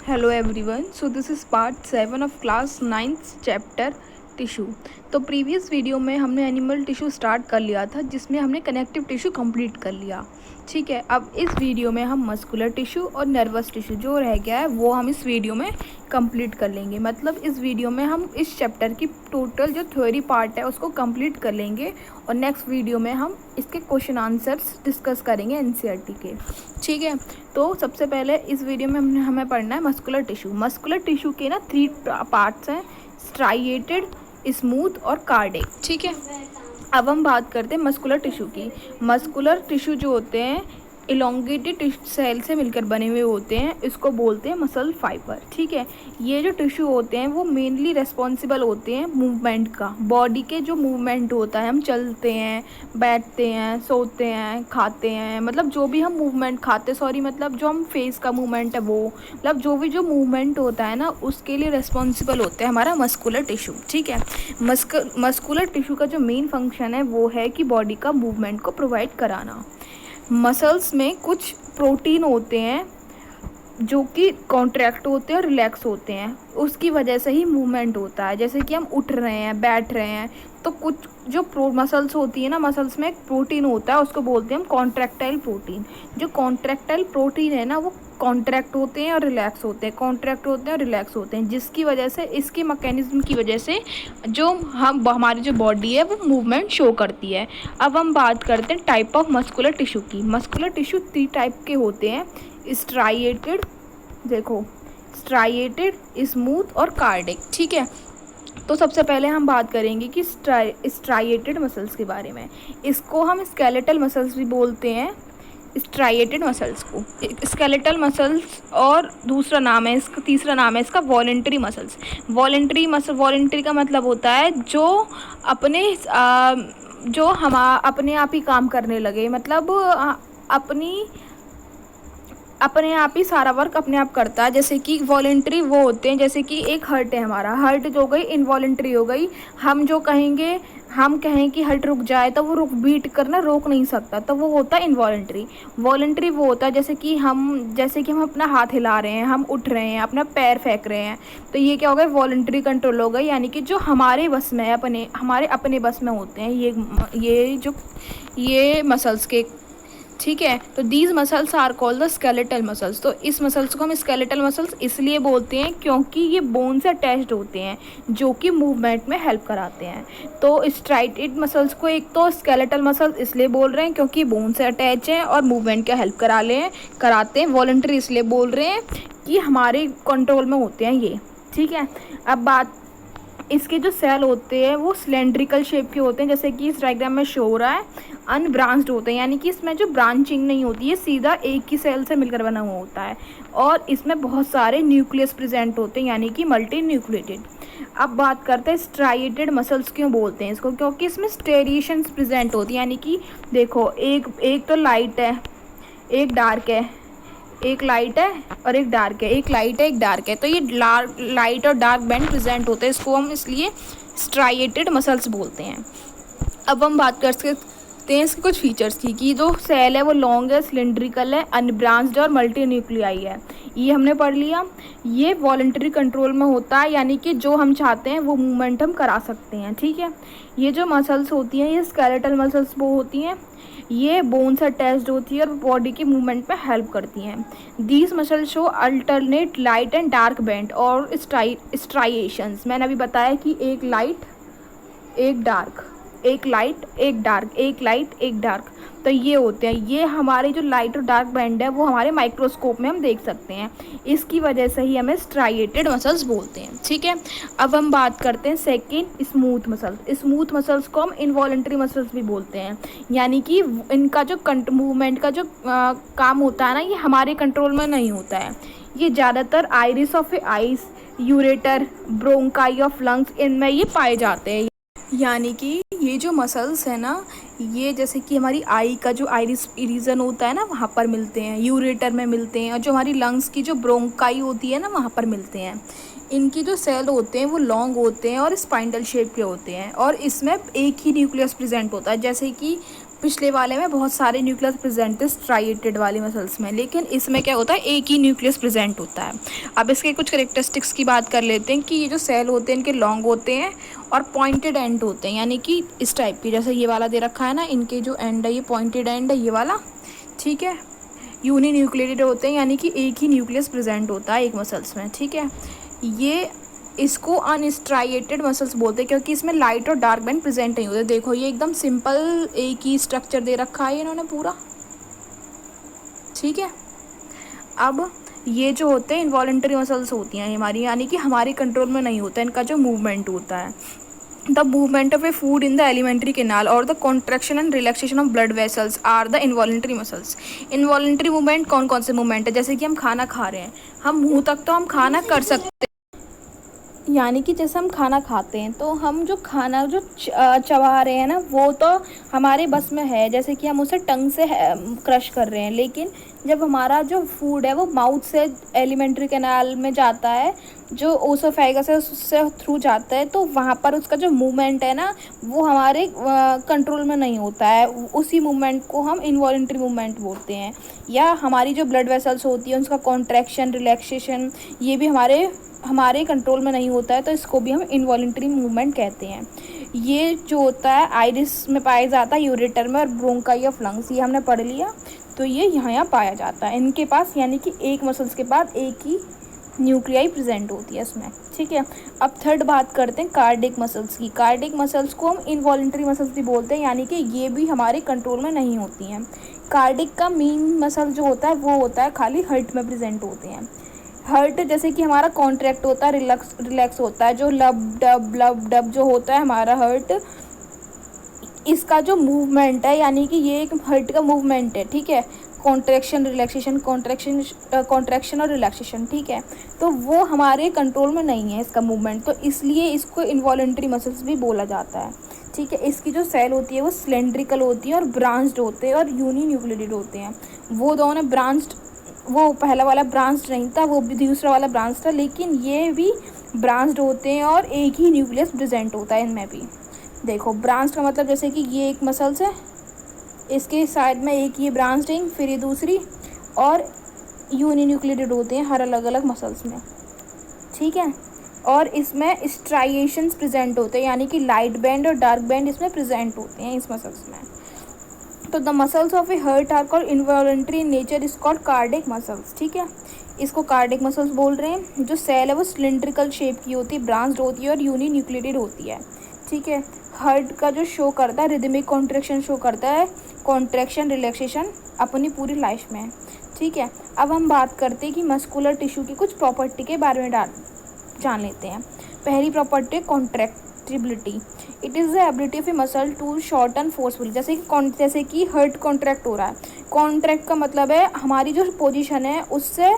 Hello everyone, so this is part 7 of class 9th chapter tissue. तो previous video में हमने animal tissue start कर लिया था, जिसमें हमने कनेक्टिव टिश्यू कंप्लीट कर लिया। ठीक है, अब इस वीडियो में हम मस्कुलर टिश्यू और नर्वस टिश्यू जो रह गया है वो हम इस वीडियो में कंप्लीट कर लेंगे। मतलब इस वीडियो में हम इस चैप्टर की टोटल जो थ्योरी पार्ट है उसको कंप्लीट कर लेंगे और नेक्स्ट वीडियो में हम इसके क्वेश्चन आंसर्स डिस्कस करेंगे एनसीईआरटी के। ठीक है, तो सबसे पहले इस वीडियो में हमें पढ़ना है मस्कुलर टिश्यू। मस्कुलर टिश्यू के ना 3 पार्ट्स हैं, स्ट्राइएटेड, स्मूथ और कार्डिक। ठीक है, अब हम बात करते हैं मस्कुलर टिश्यू की। मस्कुलर टिश्यू जो होते हैं इलोंगेटेड सेल से मिलकर बने हुए होते हैं, इसको बोलते हैं मसल फाइबर। ठीक है, ये जो टिश्यू होते हैं वो मेनली रेस्पॉन्सिबल होते हैं मूवमेंट का। बॉडी के जो मूवमेंट होता है, हम चलते हैं, बैठते हैं, सोते हैं, खाते हैं, मतलब जो भी हम मूवमेंट खाते मतलब जो हम फेस का मूवमेंट है वो, मतलब जो मूवमेंट होता है ना उसके लिए रेस्पॉन्सिबल होता है हमारा मस्कुलर टिश्यू। ठीक है, मस्कुलर टिश्यू का जो मेन फंक्शन है वो है कि बॉडी का मूवमेंट को प्रोवाइड कराना। मसल्स में कुछ प्रोटीन होते हैं जो कि कॉन्ट्रैक्ट होते हैं और रिलैक्स होते हैं, उसकी वजह से ही मूवमेंट होता है। जैसे कि हम उठ रहे हैं, बैठ रहे हैं, तो कुछ जो मसल्स होती है ना, मसल्स में एक प्रोटीन होता है, उसको बोलते हैं हम कॉन्ट्रैक्टाइल प्रोटीन। जो कॉन्ट्रैक्टाइल प्रोटीन है ना वो कॉन्ट्रैक्ट होते हैं और रिलैक्स होते हैं, कॉन्ट्रैक्ट होते हैं और रिलैक्स होते हैं, जिसकी वजह से इसके मैकेनिज्म की वजह से जो हमारी जो बॉडी है वो मूवमेंट शो करती है। अब हम बात करते हैं टाइप ऑफ मस्कुलर टिश्यू की। मस्कुलर टिश्यू 3 टाइप के होते हैं, स्ट्राइएटेड, देखो स्ट्राइएटेड, स्मूथ और कार्डिक। ठीक है, तो सबसे पहले हम बात करेंगे कि स्ट्राइएटेड मसल्स के बारे में। इसको हम स्केलेटल मसल्स भी बोलते हैं, स्ट्राइएटेड मसल्स को स्केलेटल मसल्स, और दूसरा नाम है इसका, तीसरा नाम है इसका वॉलेंट्री मसल्स। वॉलेंट्री का मतलब होता है जो अपने आप ही काम करने लगे, मतलब अपने आप ही सारा वर्क अपने आप करता है। जैसे कि वॉलेंट्री वो होते हैं, जैसे कि एक हर्ट है हमारा, हर्ट जो हो गई इनवॉलेंट्री हो गई। हम कहें कि हर्ट रुक जाए तो वो बीट करना रोक नहीं सकता, तो वो होता है इनवॉलेंट्री। वॉलेंट्री वो होता है जैसे कि हम अपना हाथ हिला रहे हैं, हम उठ रहे हैं, अपना पैर फेंक रहे हैं, तो ये क्या हो गया, वॉलेंट्री कंट्रोल हो गई। यानी कि जो हमारे बस में है, हमारे अपने बस में होते हैं ये मसल्स के। ठीक है, तो these muscles are called the skeletal muscles. तो इस मसल्स को हम स्केलेटल मसल्स इसलिए बोलते हैं क्योंकि ये बोन से अटैच्ड होते हैं, जो कि मूवमेंट में हेल्प कराते हैं। तो स्ट्राइएटेड मसल्स को एक तो स्केलेटल मसल्स इसलिए बोल रहे हैं क्योंकि बोन से अटैच हैं और मूवमेंट का हेल्प कराते हैं। वॉलंटरी इसलिए बोल रहे हैं कि हमारे कंट्रोल में होते हैं ये। ठीक है, अब बात, इसके जो सेल होते हैं वो सिलेंड्रिकल शेप के होते हैं, जैसे कि इस डायग्राम में शो हो रहा है। अनब्रांच्ड होते हैं, यानी कि इसमें जो ब्रांचिंग नहीं होती है, सीधा एक ही सेल से मिलकर बना हुआ होता है। और इसमें बहुत सारे न्यूक्लियस प्रेजेंट होते हैं, यानी कि मल्टी न्यूक्लिएटेड। अब बात करते हैं स्ट्राइएटेड मसल्स क्यों बोलते हैं इसको, क्योंकि इसमें स्टेरिएशंस प्रेजेंट होती है। यानी कि देखो, एक तो लाइट है, एक डार्क है, एक लाइट है और एक डार्क है, एक लाइट है एक डार्क है, तो ये लाइट और डार्क बैंड प्रेजेंट होते हैं, इसको हम इसलिए स्ट्राइएटेड मसल्स बोलते हैं। अब हम बात कर सकते हैं इसके कुछ फीचर्स की, कि जो सेल है वो लॉन्ग है, सिलेंड्रिकल है, अनब्रांच्ड और मल्टी न्यूक्लियाई है, ये हमने पढ़ लिया। ये वॉलंटरी कंट्रोल में होता है, यानी कि जो हम चाहते हैं वो मूवमेंट हम करा सकते हैं। ठीक है, ये जो मसल्स होती हैं ये स्केलेटल मसल्स वो होती हैं, ये बोन से अटैच्ड होती है और बॉडी की मूवमेंट में हेल्प करती हैं। These muscle show alternate light and dark band और स्ट्राइएशंस। मैंने अभी बताया कि एक लाइट एक डार्क, एक लाइट एक डार्क, एक लाइट एक डार्क, तो ये होते हैं। ये हमारे जो लाइट और डार्क बैंड है वो हमारे माइक्रोस्कोप में हम देख सकते हैं, इसकी वजह से ही हमें स्ट्राइएटेड मसल्स बोलते हैं। ठीक है, अब हम बात करते हैं second, smooth muscles. Smooth muscles को हम इनवॉलेंट्री मसल्स भी बोलते हैं, यानी कि इनका जो मूवमेंट का जो काम होता है ना, ये हमारे कंट्रोल में नहीं होता है। ये ज़्यादातर iris of ice, ureter, bronchi of lungs, इनमें ये पाए जाते हैं। यानी कि ये जो मसल्स है ना, ये जैसे कि हमारी आई का जो आइरिस रीजन होता है ना वहाँ पर मिलते हैं, यूरेटर में मिलते हैं, और जो हमारी लंग्स की जो ब्रोंकाई होती है ना वहाँ पर मिलते हैं। इनकी जो सेल होते हैं वो लॉन्ग होते हैं और स्पाइंडल शेप के होते हैं, और इसमें एक ही न्यूक्लियस प्रेजेंट होता है। जैसे कि पिछले वाले में बहुत सारे न्यूक्लियस प्रेजेंट है स्ट्राइएटेड वाली मसल्स में, लेकिन इसमें क्या होता है, एक ही न्यूक्लियस प्रेजेंट होता है। अब इसके कुछ करेक्टरिस्टिक्स की बात कर लेते हैं कि ये जो सेल होते हैं इनके लॉन्ग होते हैं और पॉइंटेड एंड होते हैं, यानी कि इस टाइप की, जैसे ये वाला दे रखा है ना, इनके जो एंड है ये पॉइंटेड एंड है ये वाला, ठीक है। यूनी न्यूक्लिएटेड होते हैं, यानी कि एक ही न्यूक्लियस प्रेजेंट होता है एक मसल्स में, ठीक है। ये इसको अनस्ट्राइएटेड मसल्स बोलते हैं क्योंकि इसमें लाइट और डार्क बैंड प्रेजेंट नहीं होते। देखो ये एकदम सिंपल एक ही स्ट्रक्चर दे रखा है इन्होंने पूरा, ठीक है। अब ये जो होते हैं इनवॉलेंटरी मसल्स होती हैं हमारी, यानी कि हमारी कंट्रोल में नहीं होता इनका जो मूवमेंट होता है। The movement of a food in the alimentary canal और the contraction and relaxation of blood vessels are the involuntary muscles. Involuntary movement कौन कौन से मूवमेंट है, जैसे कि हम खाना खा रहे हैं, हम मुंह तक तो हम खाना कर सकते हैं, यानी कि जैसे हम खाना खाते हैं तो हम जो खाना जो चबा रहे हैं ना वो तो हमारे बस में है, जैसे कि हम उसे टंग से क्रश कर रहे हैं। लेकिन जब हमारा जो फूड है वो माउथ से एलिमेंट्री कैनाल में जाता है, जो ओसोफेगस है उससे थ्रू जाता है, तो वहाँ पर उसका जो मूवमेंट है ना वो हमारे कंट्रोल में नहीं होता है। उसी मूवमेंट को हम इनवॉलेंट्री मूवमेंट बोलते हैं। या हमारी जो ब्लड वेसल्स होती है उसका कॉन्ट्रैक्शन रिलैक्सेशन ये भी हमारे कंट्रोल में नहीं होता है, तो इसको भी हम इनवॉलेंट्री मूवमेंट कहते हैं। ये जो होता है आइरिस में पाया जाता है, यूरेटर में, और ब्रोंकाई ऑफ लंग्स, ये हमने पढ़ लिया। तो ये यहाँ पाया जाता है इनके पास, यानी कि एक मसल्स के बाद एक ही न्यूक्लियाई प्रेजेंट होती है इसमें, ठीक है। अब थर्ड बात करते हैं कार्डिक मसल्स की। कार्डिक मसल्स को हम इनवॉलेंट्री मसल्स भी बोलते हैं, यानी कि ये भी हमारे कंट्रोल में नहीं होती हैं। कार्डिक का मेन मसल जो होता है वो होता है खाली हार्ट में प्रेजेंट होते हैं। हार्ट जैसे कि हमारा कॉन्ट्रैक्ट होता है, रिलैक्स होता है, जो लब डब जो होता है हमारा हार्ट, इसका जो मूवमेंट है, यानी कि ये एक हार्ट का मूवमेंट है, ठीक है। कॉन्ट्रैक्शन रिलैक्सेशन, कॉन्ट्रैक्शन और रिलैक्सेशन, ठीक है। तो वो हमारे कंट्रोल में नहीं है इसका मूवमेंट, तो इसलिए इसको इनवॉलेंट्री मसल्स भी बोला जाता है, ठीक है। इसकी जो सेल होती है वो सिलेंड्रिकल होती है और ब्रांच्ड होते हैं और यूनी न्यूक्लिएटेड होते हैं। वो दोनों ब्रांच्ड, वो पहला वाला ब्रांच नहीं था, वो भी दूसरा वाला ब्रांच था, लेकिन ये भी ब्रांच्ड होते हैं और एक ही न्यूक्लियस प्रेजेंट होता है इनमें भी। देखो ब्रांच का मतलब जैसे कि ये एक मसल्स है, इसके साइड में एक ये ब्रांच रिंग, फिर ये दूसरी, और यूनी न्यूक्लिएटेड होते हैं हर अलग अलग मसल्स में, ठीक है। और इसमें स्ट्राइएशंस प्रेजेंट होते हैं, यानी कि लाइट बैंड और डार्क बैंड इसमें प्रेजेंट होते हैं इस मसल्स में। तो the muscles of a heart are called involuntary in nature, is called cardiac muscles, ठीक है। इसको कार्डिक मसल्स बोल रहे हैं। जो सेल है वो सिलेंड्रिकल शेप की होती है, ब्रांच्ड होती है और यूनी न्यूक्लिएटेड होती है, ठीक है। हार्ट का जो शो करता है रिदमिक कॉन्ट्रैक्शन शो करता है, कॉन्ट्रैक्शन रिलैक्सेशन अपनी पूरी लाइफ में, ठीक है। अब हम बात करते हैं कि मस्कुलर टिश्यू की कुछ प्रॉपर्टी के बारे में जान लेते हैं। पहली प्रॉपर्टी है contractibility. It is the ability of a muscle to shorten forcefully, जैसे कि हार्ट कॉन्ट्रैक्ट हो रहा है। कॉन्ट्रैक्ट का मतलब है हमारी जो पोजीशन है उससे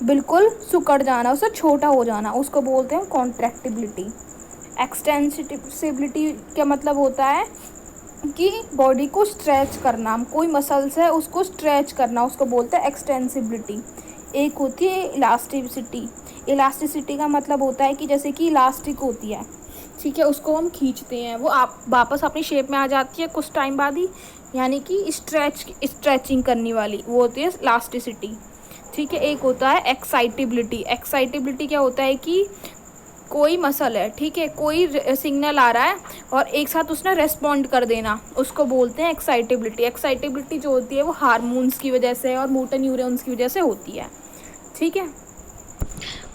बिल्कुल सुकड़ जाना, उससे छोटा हो जाना, उसको बोलते हैं कॉन्ट्रैक्टिबिलिटी। एक्सटेंसिबिलिटी का मतलब होता है कि बॉडी को स्ट्रेच करना, कोई मसल्स है उसको स्ट्रेच करना, उसको बोलते हैं एक्सटेंसिबिलिटी। एक होती है इलास्टिसिटी। इलास्टिसिटी का मतलब होता है कि जैसे कि इलास्टिक होती है, ठीक है, उसको हम खींचते हैं, वो आप वापस अपनी शेप में आ जाती है कुछ टाइम बाद ही, यानी कि स्ट्रेचिंग करने वाली, वो होती है इलास्टिसिटी, ठीक है। एक होता है एक्साइटेबिलिटी। एक्साइटेबिलिटी क्या होता है कि कोई मसल है, ठीक है, कोई सिग्नल आ रहा है और एक साथ उसने रेस्पॉन्ड कर देना, उसको बोलते हैं एक्साइटेबिलिटी। एक्साइटेबिलिटी जो होती है वो हार्मोन्स की वजह से और मोटर न्यूरॉन्स की वजह से होती है, ठीक है।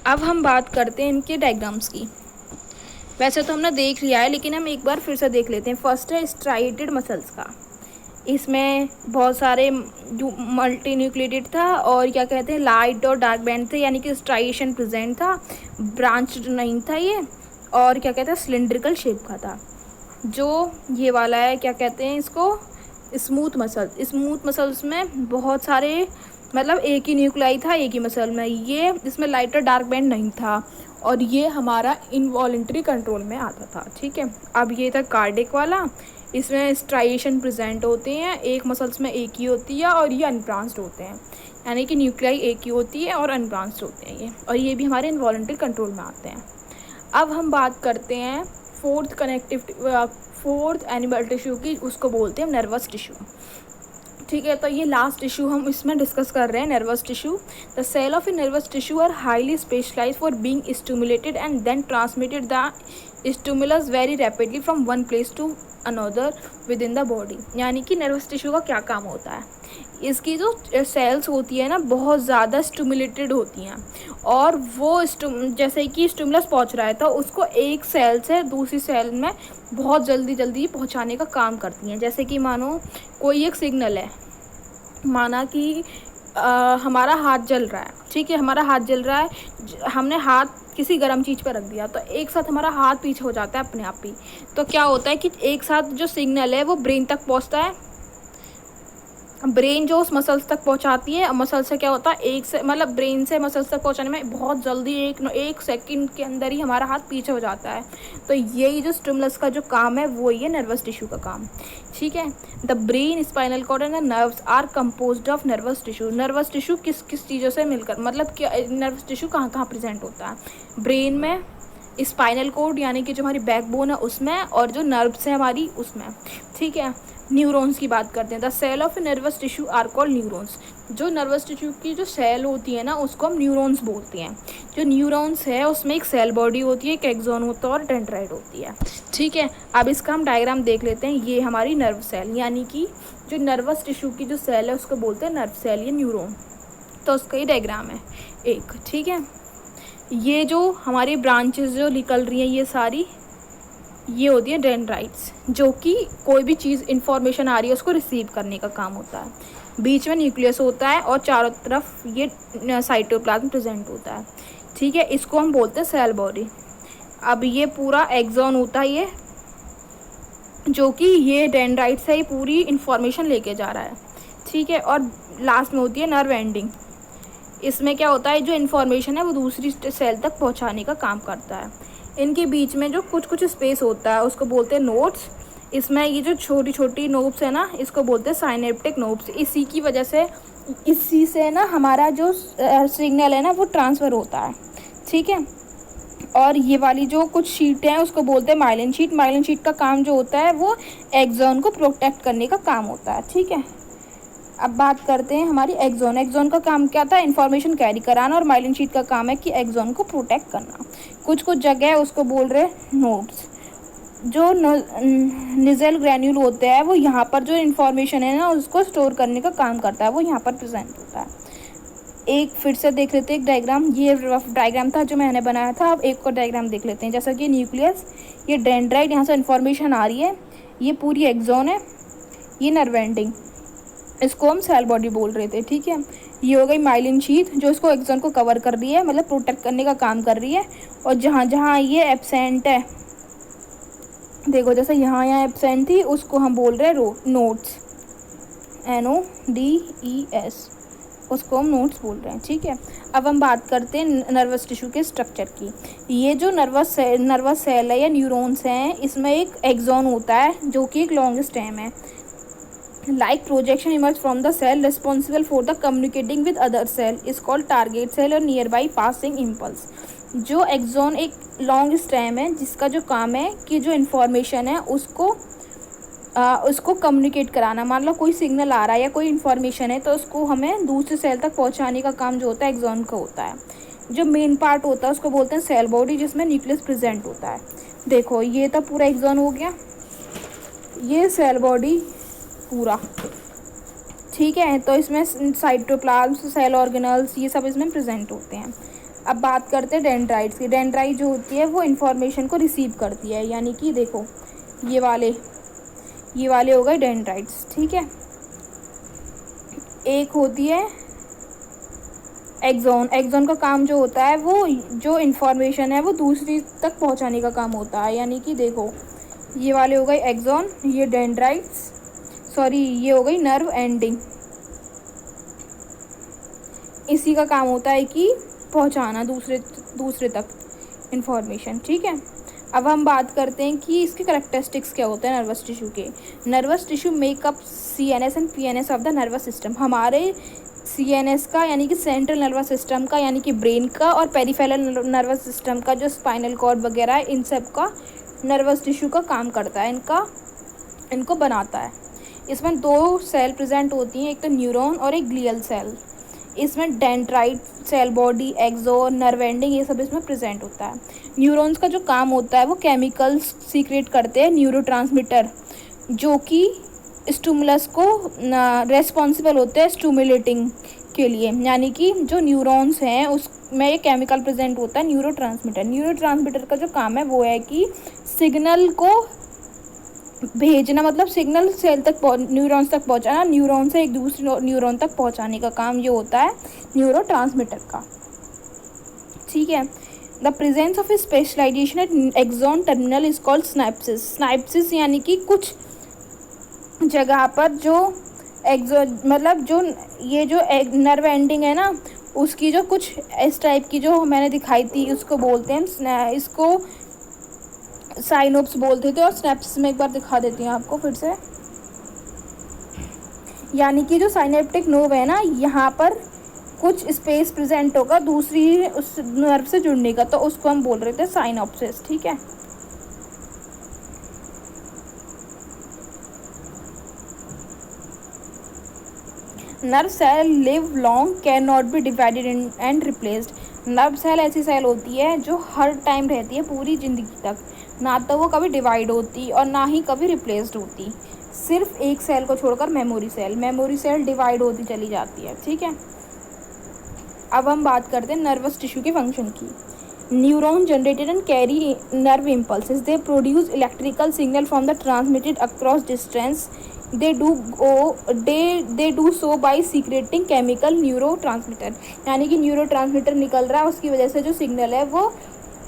अब हम बात करते हैं इनके डायग्राम्स की। वैसे तो हमने देख लिया है, लेकिन हम एक बार फिर से देख लेते हैं। फर्स्ट है स्ट्राइएटेड मसल्स का। इसमें बहुत सारे मल्टी न्यूक्लिएटेड था और क्या कहते हैं लाइट और डार्क बैंड थे, यानी कि स्ट्राइएशन प्रेजेंट था, ब्रांच नहीं था ये, और क्या कहते हैं सिलेंड्रिकल शेप का था। जो ये वाला है क्या कहते हैं इसको, स्मूथ मसल। स्मूथ मसल्स में बहुत सारे, मतलब एक ही न्यूक्लाई था एक ही मसल में, ये इसमें लाइट और डार्क बैंड नहीं था, और ये हमारा इनवॉलेंट्री कंट्रोल में आता था, ठीक है। अब ये था कार्डिक वाला, इसमें स्ट्राइएशन प्रेजेंट होते हैं, एक मसल्स में एक ही होती है और ये अनब्रांच्ड होते हैं, यानी कि न्यूक्लियाई एक ही होती है और अनब्रांच्ड होते हैं ये, और ये भी हमारे इनवॉलेंट्री कंट्रोल में आते हैं। अब हम बात करते हैं फोर्थ एनिमल टिश्यू की उसको बोलते हैं नर्वस टिश्यू। ठीक है, तो ये लास्ट टिश्यू हम इसमें डिस्कस कर रहे हैं, nervous tissue. The cell of a nervous tissue are highly specialise for being stimulated and then transmitted the stimulus very rapidly from one place to another within the body. यानी कि nervous tissue का क्या काम होता है, इसकी जो sales होती है ना बहुत ज़्यादा स्टिमुलेटेड होती हैं, और वो जैसे कि स्टिमुलस पहुंच रहा है तो उसको एक सेल से दूसरी सेल में बहुत जल्दी जल्दी पहुंचाने का काम करती हैं। जैसे कि मानो कोई एक सिग्नल है, माना कि हमारा हाथ जल रहा है, ठीक है, हमारा हाथ जल रहा है, हमने हाथ किसी गर्म चीज़ पर रख दिया तो एक साथ हमारा हाथ पीछे हो जाता है अपने आप ही। तो क्या होता है कि एक साथ जो सिग्नल है वो ब्रेन तक पहुंचता है, ब्रेन जो उस मसल्स तक पहुंचाती है, मसल से क्या होता है एक से मतलब ब्रेन से मसल्स तक पहुंचाने में बहुत जल्दी एक सेकंड के अंदर ही हमारा हाथ पीछे हो जाता है। तो यही जो स्टिमुलस का जो काम है वो ये नर्वस टिश्यू का काम। ठीक है, the brain, spinal cord and the nerves are composed of nervous tissue. Nervous tissue किस किस चीज़ों से मिलकर, मतलब क्या नर्वस टिश्यू कहाँ कहाँ प्रेजेंट होता है, ब्रेन में, स्पाइनल कोड यानी कि जो हमारी बैकबोन है उसमें, और जो नर्व्स है हमारी उसमें। ठीक है, न्यूरॉन्स की बात करते हैं। The cell of nervous tissue are called neurons. जो नर्वस टिश्यू की जो सेल होती है ना उसको हम न्यूरॉन्स बोलते हैं। जो न्यूरॉन्स है उसमें एक सेल बॉडी होती है, एक एक्सॉन होता है और डेंड्राइट होती है। ठीक है, अब इसका हम डायग्राम देख लेते हैं। ये हमारी नर्व सेल यानी कि जो नर्वस टिश्यू की जो सेल है उसको बोलते हैं नर्व सेल या न्यूरॉन। तो उसका ही डायग्राम है एक। ठीक है, ये जो हमारी ब्रांचेस जो निकल रही हैं ये सारी, ये होती है डेंड्राइट्स, जो कि कोई भी चीज़ इंफॉर्मेशन आ रही है उसको रिसीव करने का काम होता है। बीच में न्यूक्लियस होता है और चारों तरफ ये साइटोप्लाज्म प्रेजेंट होता है। ठीक है, इसको हम बोलते हैं सेल बॉडी। अब ये पूरा एक्सॉन होता है ये, जो कि ये डेंड्राइट से ही पूरी इंफॉर्मेशन लेके जा रहा है। ठीक है, और लास्ट में होती है नर्व एंडिंग। इसमें क्या होता है, जो इन्फॉर्मेशन है वो दूसरी सेल तक पहुंचाने का काम करता है। इनके बीच में जो कुछ कुछ स्पेस होता है उसको बोलते हैं नोड्स। इसमें ये जो छोटी छोटी नोब्स है ना इसको बोलते हैं साइनेप्टिक नोब्स। इसी की वजह से, इसी से ना हमारा जो सिग्नल है ना वो ट्रांसफ़र होता है। ठीक है, और ये वाली जो कुछ शीटें हैं उसको बोलते हैं माइलिन शीट। माइलिन शीट का काम जो होता है वो एक्सॉन को प्रोटेक्ट करने का काम होता है। ठीक है, अब बात करते हैं हमारी एक्सॉन। एक्सॉन का काम क्या था, इन्फॉर्मेशन कैरी कराना, और माइलिन शीट का काम है कि एक्सॉन को प्रोटेक्ट करना। कुछ कुछ जगह है उसको बोल रहे हैं नोड्स। जो निजल ग्रैन्यूल होते हैं वो यहाँ पर जो इन्फॉर्मेशन है ना उसको स्टोर करने का काम करता है, वो यहाँ पर प्रेजेंट होता है। एक फिर से देख लेते हैं एक डायग्राम। ये रफ डायग्राम था जो मैंने बनाया था। अब एक और डायग्राम देख लेते हैं। जैसा कि न्यूक्लियस, ये डेंड्राइट, यहाँ से इन्फॉर्मेशन आ रही है, ये पूरी एक्सॉन है, ये नर्व एंडिंग, इसको हम सेल बॉडी बोल रहे थे। ठीक है, ये हो गई माइलिन शीट जो इसको एक्सॉन को कवर कर रही है, मतलब प्रोटेक्ट करने का काम कर रही है। और जहाँ जहाँ ये एब्सेंट है, देखो जैसे यहाँ एब्सेंट थी उसको हम बोल रहे हैं नोड्स, NODES, उसको हम नोड्स बोल रहे हैं। ठीक है, अब हम बात करते हैं नर्वस टिश्यू के स्ट्रक्चर की। ये जो नर्वस सेल है या न्यूरॉन्स हैं, इसमें एक एक्सॉन होता है जो कि एक लॉन्ग स्टेम है। Like projection emerge from the cell responsible for the communicating with other cell is called target cell और nearby passing impulse। जो एक्सॉन एक लॉन्ग स्टेम है जिसका जो काम है कि जो इन्फॉर्मेशन है उसको कम्युनिकेट कराना। मान लो कोई सिग्नल आ रहा है या कोई इन्फॉर्मेशन है तो उसको हमें दूसरे सेल तक पहुंचाने का काम जो होता है एक्सॉन का होता है। जो मेन पार्ट होता है उसको बोलते हैं सेल बॉडी, जिसमें न्यूक्लियस प्रेजेंट होता है। देखो ये तो पूरा एक्सॉन हो गया, ये सेल बॉडी पूरा। ठीक है, तो इसमें साइटोप्लाज्म, सेल ऑर्गेनल्स, ये सब इसमें प्रेजेंट होते हैं। अब बात करते हैं डेंड्राइट्स की। डेंड्राइट जो होती है वो इन्फॉर्मेशन को रिसीव करती है, यानी कि देखो ये वाले हो गए डेंड्राइट्स। ठीक है, एक होती है एक्सॉन। एक्सॉन का काम जो होता है वो जो इन्फॉर्मेशन है वो दूसरी तक पहुंचाने का काम होता है, यानी कि देखो ये वाले हो गए एक्सॉन, ये डेंड्राइट्स, सॉरी ये हो गई नर्व एंडिंग। इसी का काम होता है कि पहुंचाना दूसरे तक इन्फॉर्मेशन। ठीक है, अब हम बात करते हैं कि इसके करैक्टरिस्टिक्स क्या होते हैं नर्वस टिश्यू के। Nervous tissue makeup CNS and PNS of the nervous system. हमारे CNS का यानी कि सेंट्रल नर्वस सिस्टम का यानी कि ब्रेन का, और पेरिफेरल नर्वस सिस्टम का जो स्पाइनल कॉर्ड वगैरह है इन सब का नर्वस टिश्यू का काम करता है, इनको बनाता है। इसमें 2 सेल प्रेजेंट होती हैं, एक तो न्यूरॉन और एक ग्लियल सेल। इसमें dendrite, cell body, axon, nerve ending, ये सब इसमें प्रेजेंट होता है। न्यूरॉन्स का जो काम होता है वो केमिकल्स सीक्रेट करते हैं, न्यूरोट्रांसमीटर, जो कि स्टिमुलस को रेस्पॉन्सिबल होते हैं स्टिमुलेटिंग के लिए। यानी कि जो न्यूरॉन्स हैं उसमें ये केमिकल प्रेजेंट होता है, न्यूरोट्रांसमीटर। न्यूरोट्रांसमीटर का जो काम है वो है कि सिग्नल को भेजना, मतलब सिग्नल सेल तक न्यूरॉन्स तक पहुंचाना, न्यूरॉन से एक दूसरे न्यूरॉन तक पहुंचाने का काम ये होता है न्यूरोट्रांसमीटर का। ठीक है। The presence of specialisation at axon terminal is called synapsis. Synapsis यानी कि कुछ जगह पर जो मतलब जो ये जो नर्व एंडिंग है ना, उसकी जो कुछ इस टाइप की जो मैंने दिखाई थी उसको बोलते हैं, इसको साइनोप्स बोलते थे। और स्नैप्सिस में एक बार दिखा देती हूँ आपको फिर से। यानी कि जो साइनेप्टिक नर्व है ना, यहाँ पर कुछ स्पेस प्रेजेंट होगा दूसरी उस नर्व से जुड़ने का, तो उसको हम बोल रहे थे साइनोप्सिस। ठीक है। Nerve cell live long, can not be divided and replaced. Nerve cell ऐसी सेल होती है जो हर टाइम रहती है पूरी ज़िंदगी तक, ना तो वो कभी डिवाइड होती और ना ही कभी रिप्लेस्ड होती। सिर्फ एक सेल को छोड़कर मेमोरी सेल डिवाइड होती चली जाती है। ठीक है। अब हम बात करते हैं नर्वस टिश्यू के फंक्शन की। Neuron generated and carry nerve impulses, they produce electrical signal from the transmitted across distance, they do so by secreting chemical neurotransmitter। यानी कि न्यूरोट्रांसमीटर निकल रहा है, उसकी वजह से जो सिग्नल है वो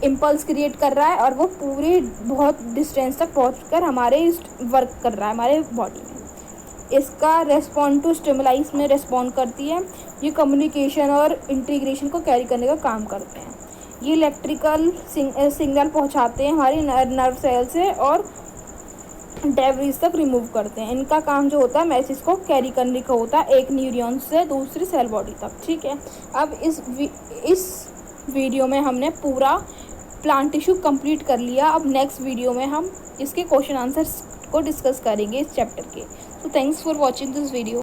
इम्पल्स क्रिएट कर रहा है और वो पूरे बहुत डिस्टेंस तक पहुंचकर हमारे वर्क कर रहा है हमारे बॉडी में। इसका रेस्पॉन्ड टू स्टिमुलाइज में रेस्पॉन्ड करती है। ये कम्युनिकेशन और इंटीग्रेशन को कैरी करने का काम करते हैं। ये इलेक्ट्रिकल सिग्नल पहुंचाते हैं हमारी नर्व सेल से और डेब्रिस तक रिमूव करते हैं। इनका काम जो होता है मैसेज को कैरी करने का होता है एक न्यूरॉन से दूसरी सेल बॉडी तक। ठीक है। अब इस वीडियो में हमने पूरा प्लांट टिश्यू कंप्लीट कर लिया। अब नेक्स्ट वीडियो में हम इसके क्वेश्चन आंसर्स को डिस्कस करेंगे इस चैप्टर के। तो thanks for watching this video.